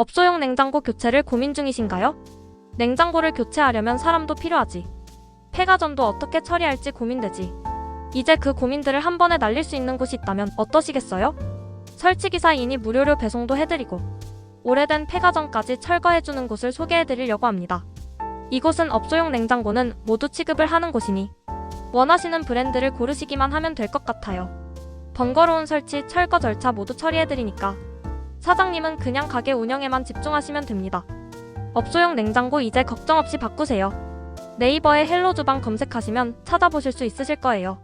업소용 냉장고 교체를 고민 중이신가요? 냉장고를 교체하려면 사람도 필요하지. 폐가전도 어떻게 처리할지 고민되지. 이제 그 고민들을 한 번에 날릴 수 있는 곳이 있다면 어떠시겠어요? 설치기사이니 무료로 배송도 해드리고 오래된 폐가전까지 철거해주는 곳을 소개해드리려고 합니다. 이곳은 업소용 냉장고는 모두 취급을 하는 곳이니 원하시는 브랜드를 고르시기만 하면 될 것 같아요. 번거로운 설치, 철거 절차 모두 처리해드리니까 사장님은 그냥 가게 운영에만 집중하시면 됩니다. 업소용 냉장고 이제 걱정 없이 바꾸세요. 네이버에 헬로 주방 검색하시면 찾아보실 수 있으실 거예요.